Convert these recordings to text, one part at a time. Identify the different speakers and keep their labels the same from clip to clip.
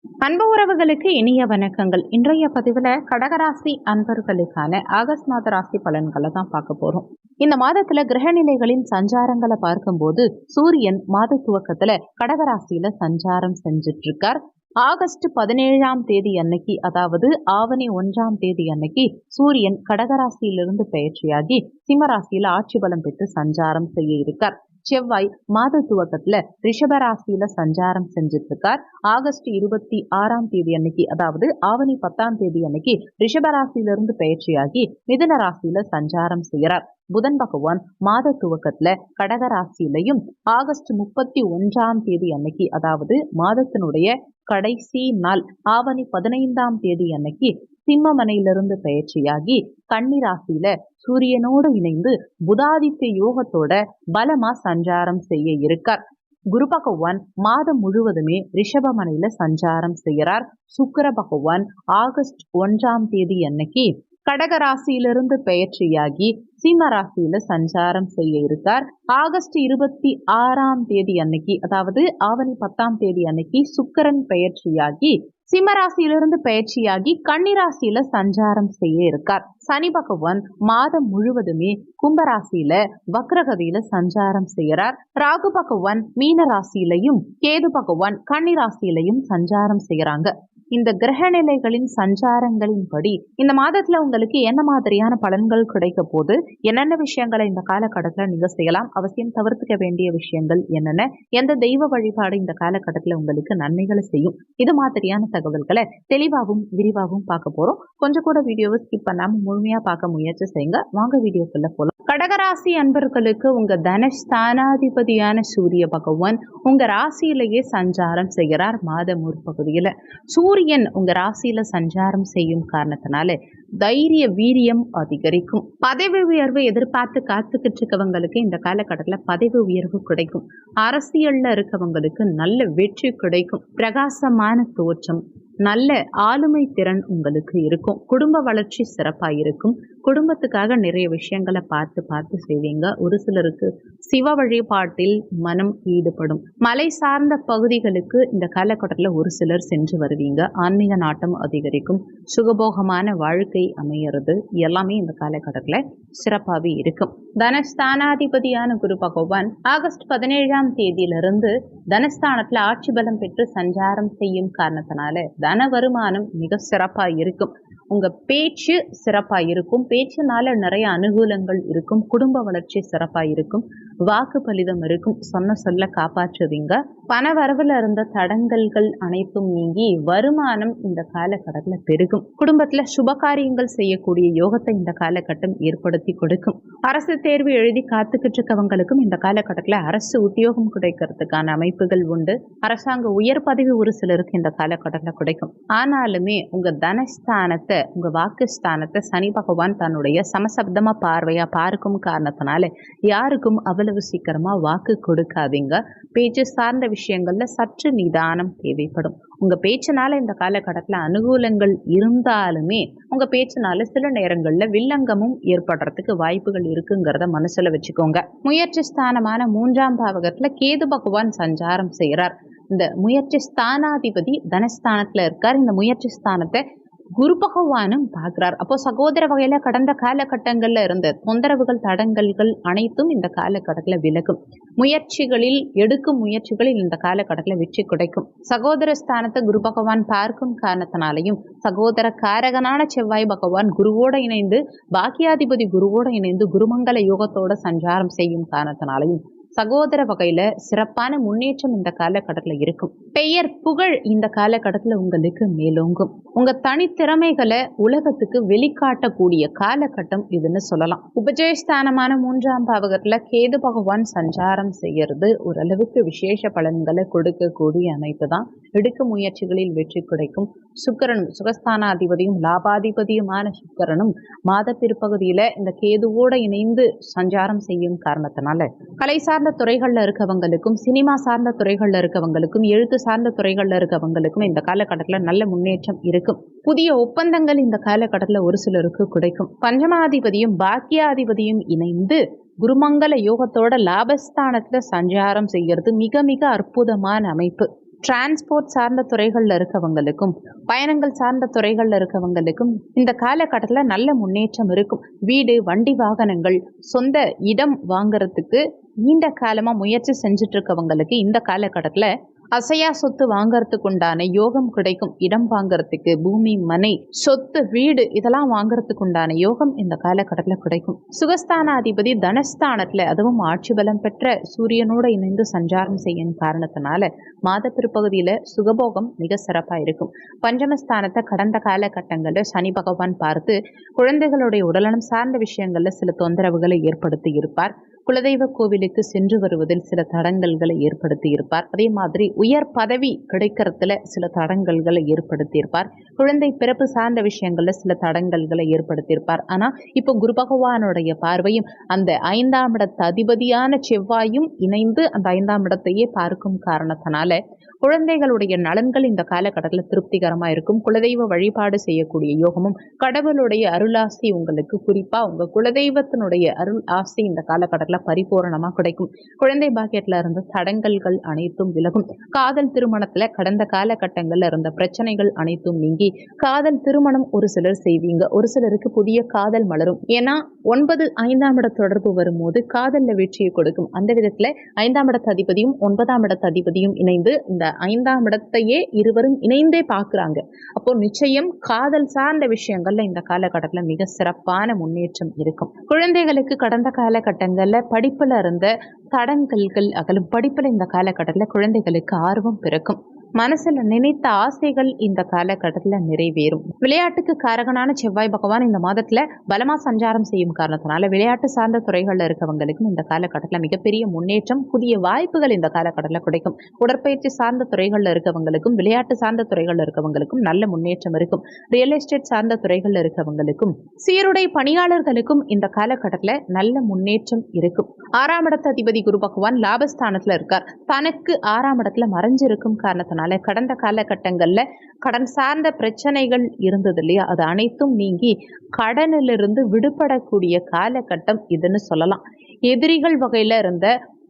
Speaker 1: அன்பு உறவுகளுக்கு இனிய வணக்கங்கள். இன்றைய பதிவில் கடகராசி அன்பர்களுக்கான ஆகஸ்ட் மாத ராசி பலன்களை தான் பார்க்க போறோம். இந்த மாதத்துல கிரகநிலைகளின் சஞ்சாரங்களை பார்க்கும்போது சூரியன் மாத துவக்கத்துல கடகராசியில சஞ்சாரம் செஞ்சிட்டு இருக்கார். ஆகஸ்ட் 17ஆம் தேதி அன்னைக்கு, அதாவது ஆவணி 1ஆம் தேதி அன்னைக்கு சூரியன் கடகராசியிலிருந்து பயிற்சியாகி சிம்மராசியில ஆட்சி பலம் பெற்று சஞ்சாரம் செய்ய இருக்கார். செவ்வாய் மாத துவக்கத்துல ரிஷபராசியில சஞ்சாரம் செஞ்சுட்டு இருக்கார். ஆகஸ்ட் 26ஆம் தேதி அன்னைக்கு, அதாவது ஆவணி 10ஆம் தேதி அன்னைக்கு ரிஷபராசியிலிருந்து பயிற்சியாகி மிதுன ராசியில சஞ்சாரம் செய்கிறார். புதன் பகவான் மாத துவக்கத்துல கடகராசியிலையும் ஆகஸ்ட் 31ஆம் தேதி அன்னைக்கு, அதாவது மாதத்தினுடைய கடைசி நாள் ஆவணி 15ஆம் தேதி அன்னைக்கு சிம்மமனையிலிருந்து பயிற்சியாகி கன்னிராசியில சூரியனோடு இணைந்து புதாதித்ய யோகத்தோட பலமா சஞ்சாரம் செய்ய இருக்கார். குரு பகவான் மாதம் முழுவதுமே ரிஷபமனையில சஞ்சாரம் செய்கிறார். சுக்கிர பகவான் ஆகஸ்ட் 1ஆம் தேதி அன்னைக்கு கடகராசியிலிருந்து பயிற்சியாகி சிம்ம ராசியில சஞ்சாரம் செய்ய இருக்கார். ஆகஸ்ட் 26ஆம் தேதி அன்னைக்கு, அதாவது ஆவணி 10ஆம் தேதி அன்னைக்கு சுக்கிரன் பயிற்சியாகி சிம்மராசியிலிருந்து பயிற்சியாகி கன்னிராசியில சஞ்சாரம் செய்ய இருக்கார். சனி பகவான் மாதம் முழுவதுமே கும்பராசியில வக்ரகதியில சஞ்சாரம் செய்யறார். ராகு பகவான் மீன ராசியிலையும் கேது பகவான் கன்னிராசியிலையும் சஞ்சாரம் செய்யறாங்க. இந்த கிரக நிலைகளின் சஞ்சாரங்களின்படி இந்த மாதத்துல உங்களுக்கு என்ன மாதிரியான பலன்கள் கிடைக்க போது, என்னென்ன விஷயங்களை இந்த காலகட்டத்துல நீங்க செய்யலாம், அவசியம் தவிர்த்துக்க வேண்டிய விஷயங்கள் என்னென்ன, எந்த தெய்வ வழிபாடு இந்த காலகட்டத்துல உங்களுக்கு நன்மைகளை செய்யும், இது மாதிரியான தகவல்களை தெளிவாகவும் விரிவாகவும் பார்க்க போறோம். கொஞ்சம் கூட வீடியோவை ஸ்கிப் பண்ணாம முழுமையா பார்க்க முயற்சி செய்யுங்க. வாங்க வீடியோக்குள்ள போலாம். கடகராசி அன்பர்களுக்கு உங்க தனஸ்தானாதிபதியான சூரிய பகவான் உங்க ராசியிலேயே சஞ்சாரம் செய்கிறார். மாத முற்பகுதியில சூரியன் உங்க ராசியில சஞ்சாரம் செய்யும் காரணத்தினால தைரிய வீரியம் அதிகரிக்கும். பதவி உயர்வு எதிர்பார்த்து காத்துக்கிட்டு இருக்கவங்களுக்கு இந்த காலகட்டத்தில் பதவி உயர்வு கிடைக்கும். அரசியல்ல இருக்கவங்களுக்கு நல்ல வெற்றி கிடைக்கும். பிரகாசமான தோற்றம், நல்ல ஆளுமை திறன் உங்களுக்கு இருக்கும். குடும்ப வளர்ச்சி சிறப்பாக இருக்கும். குடும்பத்துக்காக நிறைய விஷயங்களை பார்த்து செய்வீங்க. ஒரு சிலருக்கு சிவ வழிபாட்டில் மனம் ஈடுபடும். மலை சார்ந்த பகுதிகளுக்கு இந்த காலகட்டத்தில் ஒரு சிலர் சென்று வருவீங்க. ஆன்மீக நாட்டம் அதிகரிக்கும். சுகபோகமான வாழ்க்கை அமையிறது எல்லாமே இந்த காலகட்டத்தில் சிறப்பாகவே இருக்கும். தனஸ்தானாதிபதியான குரு பகவான் ஆகஸ்ட் 17ஆம் தேதியிலிருந்து தனஸ்தானத்துல ஆட்சி பலம் பெற்று சஞ்சாரம் செய்யும் காரணத்தினால தன வருமானம் மிக சிறப்பா இருக்கும். உங்க பேச்சு சிறப்பா இருக்கும். பேச்சுனால நிறைய அனுகூலங்கள் இருக்கும். குடும்ப வளர்ச்சி சிறப்பா இருக்கும். வாக்கு பலிதம் இருக்கும். சொன்ன சொல்ல காப்பாற்றுவீங்க. பண வரவுல இருந்த தடங்கல்கள் அனைத்தும் நீங்கி வருமானம் இந்த காலகட்டத்தில் பெருகும். குடும்பத்துல சுபகாரியங்கள் செய்யக்கூடிய யோகத்தை இந்த காலகட்டம் ஏற்படுத்தி கொடுக்கும். அரசு தேர்வு எழுதி காத்துக்கிட்டு இருக்கவங்களுக்கும் இந்த காலகட்டத்தில் அரசு உத்தியோகம் கிடைக்கிறதுக்கான அமைப்புகள் உண்டு. அரசாங்க உயர் பதவி ஒரு சிலருக்கு இந்த காலகட்டத்தில் கிடைக்கும். ஆனாலுமே உங்க தனஸ்தானத்தை, உங்க வாக்குஸ்தானத்தை சனி பகவான் தன்னுடைய சமசப்தமா பார்வையா பார்க்கும் காரணத்தினால யாருக்கும் அவ்வளவு சீக்கிரமா வாக்கு கொடுக்காதீங்க. பேச்சு சார்ந்த விஷயங்கள்ல சற்று நிதானம் தேவைப்படும். உங்க பேச்சினால இந்த காலகட்டத்தில் அனுகூலங்கள் இருந்தாலுமே உங்க பேச்சினால சில நேரங்கள்ல வில்லங்கமும் ஏற்படுறதுக்கு வாய்ப்புகள் இருக்குங்கிறத மனசுல வச்சுக்கோங்க. முயற்சி ஸ்தானமான 3ஆம் பாவகத்துல கேது பகவான் சஞ்சாரம் செய்கிறார். இந்த முயற்சி ஸ்தானாதிபதி தனஸ்தானத்துல இருக்கார். இந்த முயற்சி ஸ்தானத்தை குரு பகவானும் பார்க்கிறார். அப்போ சகோதர வகையில கடந்த காலகட்டங்கள்ல இருந்த தொந்தரவுகள் தடங்கல்கள் அனைத்தும் இந்த காலகட்டத்துல விலகும். எடுக்கும் முயற்சிகளில் இந்த காலகட்டத்துல வெற்றி கிடைக்கும். சகோதர ஸ்தானத்தை குரு பகவான் பார்க்கும் காரணத்தினாலையும் சகோதர காரகனான செவ்வாய் பகவான் குருவோட இணைந்து பாக்கியாதிபதி குருவோட இணைந்து குருமங்கல யோகத்தோட சஞ்சாரம் செய்யும் காரணத்தினாலையும் சகோதர வகையில சிறப்பான முன்னேற்றம் இந்த காலகட்டத்தில் இருக்கும். பெயர் புகழ் இந்த காலகட்டத்தில் உங்களுக்கு மேலோங்கும். உங்க தனித்திறமைகளை உலகத்துக்கு வெளிக்காட்டக்கூடிய காலகட்டம் இதுன்னு சொல்லலாம். உபஜயஸ்தானமான 3ஆம் பாவகத்துல கேது பகவான் சஞ்சாரம் செய்யறது ஓரளவுக்கு விசேஷ பலன்களை கொடுக்கக்கூடிய அமைப்பு தான். எடுக்கும் முயற்சிகளில் வெற்றி கிடைக்கும். சுக்கிரனும் சுகஸ்தானாதிபதியும் லாபாதிபதியுமான சுக்கிரனும் மாத பிற்பகுதியில இந்த கேதுவோட இணைந்து சஞ்சாரம் செய்யும் காரணத்தினால கலை சார்ந்த துறைகள்ல இருக்கவங்களுக்கும், சினிமா சார்ந்த துறைகள்ல இருக்கவங்களுக்கும், எழுத்து சார்ந்த துறைகள்ல இருக்கவங்களுக்கும் இந்த காலகட்டத்தில் நல்ல முன்னேற்றம் இருக்கும். புதிய ஒப்பந்தங்கள் இந்த காலகட்டத்தில் ஒரு சிலருக்கு கிடைக்கும். பஞ்சமாதிபதியும் பாக்கியாதிபதியும் இணைந்து குருமங்கல யோகத்தோட லாபஸ்தானத்துல சஞ்சாரம் செய்யறது மிக மிக அற்புதமான அமைப்பு. டிரான்ஸ்போர்ட் சார்ந்த துறைகளில் இருக்கவங்களுக்கும் பயணங்கள் சார்ந்த துறைகளில் இருக்கவங்களுக்கும் இந்த காலகட்டத்தில் நல்ல முன்னேற்றம் இருக்கும். வீடு, வண்டி, வாகனங்கள், சொந்த இடம் வாங்கறதுக்கு நீண்ட காலமாக முயற்சி செஞ்சுட்டு இருக்கவங்களுக்கு இந்த காலகட்டத்தில் அசையா சொத்து வாங்கறதுக்கு உண்டான யோகம் கிடைக்கும். இடம் வாங்கறதுக்கு, பூமி, மனை, சொத்து, வீடு இதெல்லாம் வாங்கறதுக்கு உண்டான யோகம் இந்த காலகட்டத்தில் கிடைக்கும். சுகஸ்தானாதிபதி தனஸ்தானத்துல, அதுவும் ஆட்சி பலம் பெற்ற சூரியனோட இணைந்து சஞ்சாரம் செய்யும் காரணத்தினால மாத பிற்பகுதியில சுகபோகம் மிக சிறப்பா இருக்கும். பஞ்சமஸ்தானத்தை கடந்த காலகட்டங்களில் சனி பகவான் பார்த்து குழந்தைகளுடைய உடல்நலம் சார்ந்த விஷயங்கள்ல சில தொந்தரவுகளை ஏற்படுத்தி இருப்பார். குலதெய்வ கோவிலுக்கு சென்று வருவதில் சில தடங்கல்களை ஏற்படுத்தி இருப்பார். அதே மாதிரி உயர் பதவி கிடைக்கிறதுல சில தடங்கல்களை ஏற்படுத்தியிருப்பார். குழந்தை பிறப்பு சார்ந்த விஷயங்கள்ல சில தடங்கல்களை ஏற்படுத்தியிருப்பார். ஆனா இப்போ குரு பகவானுடைய பார்வையும் அந்த 5ஆம் இடத்து அதிபதியான செவ்வாயும் இணைந்து அந்த 5ஆம் இடத்தையே பார்க்கும் காரணத்தினால குழந்தைகளுடைய நலன்கள் இந்த காலகட்டத்தில் திருப்திகரமாக இருக்கும். குலதெய்வ வழிபாடு செய்யக்கூடிய யோகமும் கடவுளுடைய அருளாசி உங்களுக்கு, குறிப்பாக உங்கள் குலதெய்வத்தினுடைய அருள் ஆசி இந்த காலகட்டத்தில் பரிபூரணமாக கிடைக்கும். குழந்தை பாக்கியத்தில் இருந்த தடங்கல்கள் அனைத்தும் விலகும். காதல் திருமணத்தில் கடந்த காலகட்டங்களில் இருந்த பிரச்சனைகள் அனைத்தும் நீங்கி காதல் திருமணம் ஒரு சிலர் செய்வீங்க. ஒரு சிலருக்கு புதிய காதல் மலரும். ஏன்னா 9 5ஆம் இட தொடர்பு வரும்போது காதலில் வெற்றியை கொடுக்கும். அந்த விதத்தில் 5ஆம் இடத்து அதிபதியும் 9ஆம் இடத்து அதிபதியும் இணைந்து இந்த 5ஆம் இடத்தையே இருவரும் இணைந்தே பார்க்குறாங்க. அப்போ நிச்சயம் காதல் சார்ந்த விஷயங்கள்ல இந்த காலகட்டத்தில் மிக சிறப்பான முன்னேற்றம் இருக்கும். குழந்தைகளுக்கு கடந்த காலகட்டங்களில் படிப்புல இருந்த தடங்கல்கள் அகலும். படிப்புல இந்த காலகட்டத்தில் குழந்தைகளுக்கு ஆர்வம் பிறக்கும். மனசுல நினைத்த ஆசைகள் இந்த காலகட்டத்தில் நிறைவேறும். விளையாட்டுக்கு காரகனான செவ்வாய் பகவான் இந்த மாதத்துல பலமா சஞ்சாரம் செய்யும் காரணத்தினால விளையாட்டு சார்ந்த துறைகள்ல இருக்கவங்களுக்கும் இந்த காலகட்டத்தில் மிகப்பெரிய முன்னேற்றம், புதிய வாய்ப்புகள் இந்த காலகட்டத்தில் கிடைக்கும். உடற்பயிற்சி சார்ந்த துறைகள்ல இருக்கவங்களுக்கும் விளையாட்டு சார்ந்த துறைகள்ல இருக்கவங்களுக்கும் நல்ல முன்னேற்றம் இருக்கும். ரியல் எஸ்டேட் சார்ந்த துறைகள்ல இருக்கவங்களுக்கும் சீருடை பணியாளர்களுக்கும் இந்த காலகட்டத்தில் நல்ல முன்னேற்றம் இருக்கும். 6ஆம் இடத்து அதிபதி குரு பகவான் லாபஸ்தானத்துல இருக்கார். தனக்கு 6ஆம் இடத்துல மறைஞ்சிருக்கும் காரணத்தினால கடந்த காலகட்டங்கள்ல கடன் சார்ந்த பிரச்சனைகள் இருந்தது இல்லையா, அது அனைத்தும் நீங்கி கடனிலிருந்து விடுபடக்கூடிய காலகட்டம் இதுன்னு சொல்லலாம். எதிரிகள் வகையில இருந்த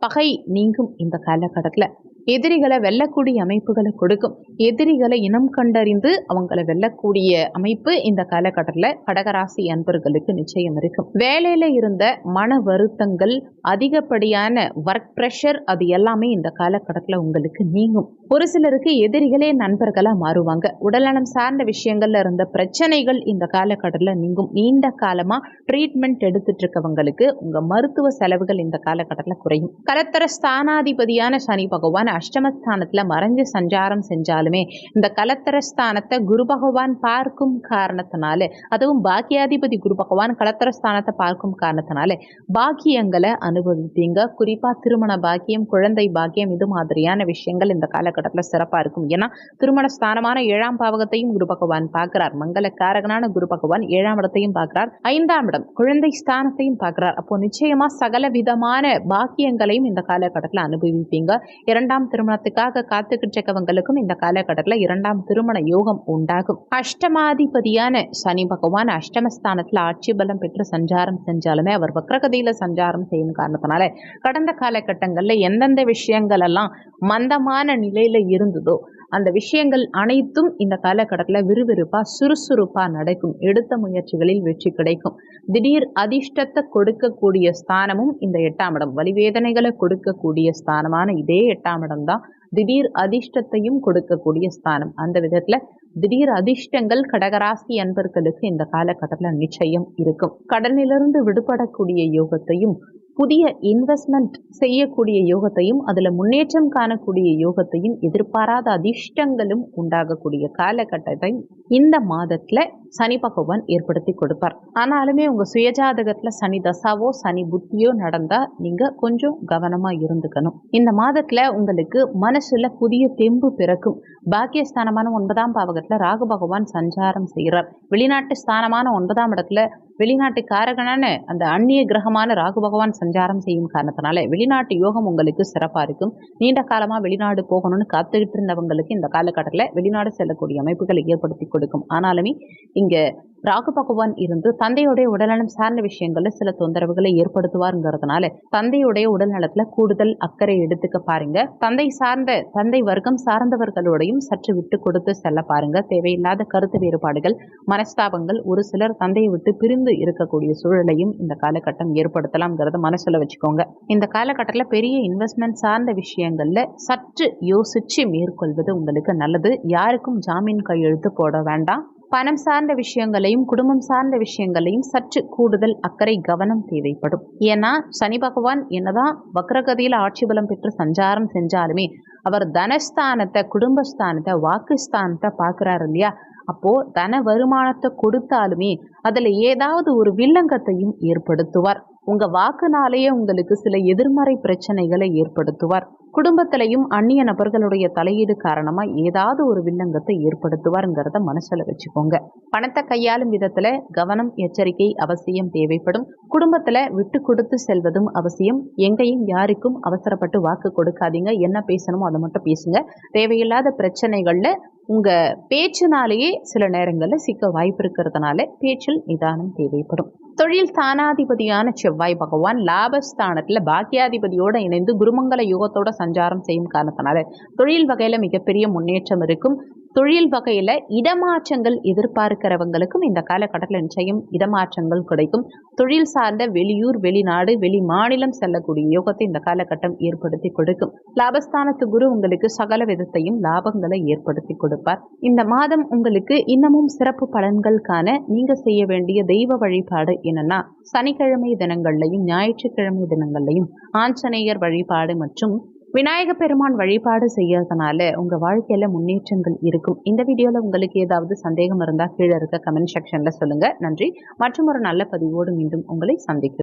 Speaker 1: பகை நீங்கும். இந்த காலகட்டத்தில் எதிரிகளை வெல்லக்கூடிய அமைப்புகளை கொடுக்கும். எதிரிகளை இனம் கண்டறிந்து அவங்களை வெல்லக்கூடிய அமைப்பு இந்த காலகட்டத்தில் கடகராசி அன்பர்களுக்கு நிச்சயம் இருக்கும். வேலையில இருந்த மன வருத்தங்கள், அதிகப்படியான ஒர்க் ப்ரெஷர், அது எல்லாமே இந்த காலகட்டத்தில் உங்களுக்கு நீங்கும். ஒரு சிலருக்கு எதிரிகளே நண்பர்களாக மாறுவாங்க. உடல்நலம் சார்ந்த விஷயங்கள்ல இருந்த பிரச்சனைகள் இந்த காலகட்டத்தில் நீங்கும். நீண்ட காலமா ட்ரீட்மெண்ட் எடுத்துட்டு இருக்கவங்களுக்கு உங்க மருத்துவ செலவுகள் இந்த காலகட்டத்தில் குறையும். கலத்தர ஸ்தானாதிபதியான சனி பகவான் அஷ்டமஸ்தானத்துல மறைஞ்சு சஞ்சாரம் செஞ்சாலுமே இந்த கலத்தர ஸ்தானத்தை குரு பகவான் பார்க்கும் காரணத்தினால, அதுவும் பாக்கியாதிபதி குரு பகவான் கலத்தர ஸ்தானத்தை பார்க்கும் காரணத்தினால பாக்கியங்களை அனுபவிப்பீங்க. குறிப்பா திருமண பாக்கியம், குழந்தை பாக்கியம், இது மாதிரியான விஷயங்கள் இந்த காலகட்டத்தில் சிறப்பா இருக்கும். ஏன்னா திருமண ஸ்தானமான 7ஆம் பாவகத்தையும் குரு பகவான் பார்க்கிறார். மங்களக்காரகனான குரு பகவான் 7ஆம் இடத்தையும் பார்க்கிறார். 5ஆம் இடம் குழந்தை ஸ்தானத்தையும் பார்க்கிறார். அப்போ நிச்சயமா சகல விதமான பாக்கியங்களையும் இந்த காலகட்டத்தில் அனுபவிப்பீங்க. 2ஆம் திருமணத்துக்காக காத்துக்கிட்டு இருக்கவங்களுக்கும் இந்த காலகட்டத்தில் 2ஆம் திருமண யோகம் உண்டாகும். அஷ்டமாதிபதியான சனி பகவான் அஷ்டமஸ்தானத்தில் ஆட்சி பலம் பெற்று சஞ்சாரம் செஞ்சாலுமே அவர் வக்ரகதியில சஞ்சாரம் செய்யும் காரணத்தினால கடந்த காலகட்டங்களில் எந்தெந்த விஷயங்கள் எல்லாம் மந்தமான நிலையில இருந்ததோ அந்த விஷயங்கள் அனைத்தும் இந்த காலகட்டத்தில் விறுவிறுப்பா சுறுசுறுப்பா நடக்கும். எடுத்த முயற்சிகளில் வெற்றி கிடைக்கும். திடீர் அதிர்ஷ்டத்தை கொடுக்கக்கூடிய ஸ்தானமும் இந்த 8ஆம் இடம். வலிவேதனைகளை கொடுக்கக்கூடிய ஸ்தானமான இதே 8ஆம் இடம் தான் திடீர் அதிர்ஷ்டத்தையும் கொடுக்கக்கூடிய ஸ்தானம். அந்த விதத்துல திடீர் அதிர்ஷ்டங்கள் கடகராசி அன்பர்களுக்கு இந்த காலகட்டத்தில் நிச்சயம் இருக்கும். கடனிலிருந்து விடுபடக்கூடிய யோகத்தையும், புதிய இன்வெஸ்ட்மெண்ட் செய்யக்கூடிய யோகத்தையும், அதுல முன்னேற்றம் காணக்கூடிய யோகத்தையும், எதிர்பாராத அதிர்ஷ்டங்களும் உண்டாகக்கூடிய காலகட்டத்தை இந்த மாதத்துல சனி பகவான் ஏற்படுத்தி கொடுப்பார். ஆனாலுமே உங்க சுயஜாதகத்துல சனி தசாவோ சனி புத்தியோ நடந்தா நீங்க கொஞ்சம் கவனமா இருந்துக்கணும். இந்த மாதத்துல உங்களுக்கு மனசுல புதிய தெம்பு பிறக்கும். பாக்கியஸ்தானமான 9ஆம் பாவகத்துல ராகு பகவான் சஞ்சாரம் செய்கிறார். வெளிநாட்டு ஸ்தானமான 9ஆம் இடத்துல வெளிநாட்டு காரகனான அந்த அந்நிய கிரகமான ராகு பகவான் சஞ்சாரம் செய்யும் காரணத்தினால வெளிநாட்டு யோகம் உங்களுக்கு சிறப்பா இருக்கும். நீண்ட காலமா வெளிநாடு போகணும்னு காத்துக்கிட்டு இருந்தவங்களுக்கு இந்த காலகட்டத்தில் வெளிநாடு செல்லக்கூடிய அமைப்புகளை ஏற்படுத்தி கொடுக்கும். ஆனாலுமே இங்க ராகு பகவான் இருந்து தந்தையுடைய உடல்நலம் சார்ந்த விஷயங்கள்ல சில தொந்தரவுகளை ஏற்படுத்துவாருங்கிறதுனால தந்தையுடைய உடல் நலத்துல கூடுதல் அக்கறை எடுத்துக்க பாருங்க. தந்தை வர்க்கம் சார்ந்தவர்களோடையும் சற்று விட்டு கொடுத்து செல்ல பாருங்க. தேவையில்லாத கருத்து வேறுபாடுகள், மனஸ்தாபங்கள், ஒரு சிலர் தந்தையை விட்டு பிரிந்து இருக்கக்கூடிய சூழலையும் இந்த காலகட்டம் ஏற்படுத்தலாம்ங்கிறத மனசுல வச்சுக்கோங்க. இந்த காலகட்டத்தில் பெரிய இன்வெஸ்ட்மெண்ட் சார்ந்த விஷயங்கள்ல சற்று யோசிச்சு மேற்கொள்வது உங்களுக்கு நல்லது. யாருக்கும் ஜாமீன் கையெழுத்து போட வேண்டாம். பணம் சார்ந்த விஷயங்களையும் குடும்பம் சார்ந்த விஷயங்களையும் சற்று கூடுதல் அக்கறை கவனம் தேவைப்படும். ஏன்னா சனி பகவான் என்னதான் வக்ரகதியில் ஆட்சி பலம் பெற்று சஞ்சாரம் செஞ்சாலுமே அவர் தனஸ்தானத்தை, குடும்பஸ்தானத்தை, வாக்குஸ்தானத்தை பார்க்குறாரு இல்லையா? அப்போ தன வருமானத்தை கொடுத்தாலுமே அதுல ஏதாவது ஒரு வில்லங்கத்தையும் ஏற்படுத்துவார். உங்க வாக்குனாலேயே உங்களுக்கு சில எதிர்மறை பிரச்சனைகளை ஏற்படுத்துவார். குடும்பத்திலையும் அந்நிய நபர்களுடைய தலையீடு காரணமா ஏதாவது ஒரு வில்லங்கத்தை ஏற்படுத்துவாருங்கிறத மனசுல வச்சுக்கோங்க. பணத்தை கையாளும் விதத்துல கவனம், எச்சரிக்கை அவசியம் தேவைப்படும். குடும்பத்துல விட்டு கொடுத்து செல்வதும் அவசியம். எங்கேயும் யாருக்கும் அவசரப்பட்டு வாக்கு கொடுக்காதீங்க. என்ன பேசணுமோ அதை மட்டும் பேசுங்க. தேவையில்லாத பிரச்சனைகள்ல உங்க பேச்சினாலேயே சில நேரங்களில் சிக்க வாய்ப்பு இருக்கிறதுனால பேச்சில் நிதானம் தேவைப்படும். தொழில் ஸ்தானாதிபதியான செவ்வாய் பகவான் லாபஸ்தானத்துல பாக்கியாதிபதியோட இணைந்து குருமங்கல யுகத்தோட சஞ்சாரம் செய்யும் காரணத்தினால தொழில் வகையில மிகப்பெரிய முன்னேற்றம் இருக்கும். தொழில் வகையில இடமாற்றங்கள் எதிர்பார்க்கிறவங்களுக்கும் இந்த காலகட்டத்தில் நிச்சயம் இடமாற்றங்கள் கிடைக்கும். தொழில் சார்ந்த வெளியூர், வெளிநாடு, வெளி மாநிலம் செல்லக்கூடிய யோகத்தை இந்த காலகட்டம் ஏற்படுத்தி கொடுக்கும். லாபஸ்தானத்து குரு உங்களுக்கு சகல விதத்தையும் லாபங்களை ஏற்படுத்தி கொடுப்பார். இந்த மாதம் உங்களுக்கு இன்னமும் சிறப்பு பலன்கள் காண நீங்க செய்ய வேண்டிய தெய்வ வழிபாடு என்னன்னா, சனிக்கிழமை தினங்கள்லையும் ஞாயிற்றுக்கிழமை தினங்கள்லையும் ஆஞ்சநேயர் வழிபாடு மற்றும் விநாயக பெருமான் வழிபாடு செய்யறதுனால உங்க வாழ்க்கையில முன்னேற்றங்கள் இருக்கும். இந்த வீடியோல உங்களுக்கு ஏதாவது சந்தேகம் இருந்தா கீழே இருக்க கமெண்ட் செக்ஷன்ல சொல்லுங்க. நன்றி. மற்றும் ஒரு நல்ல பதிவோடு மீண்டும் உங்களை சந்திக்கிறேன்.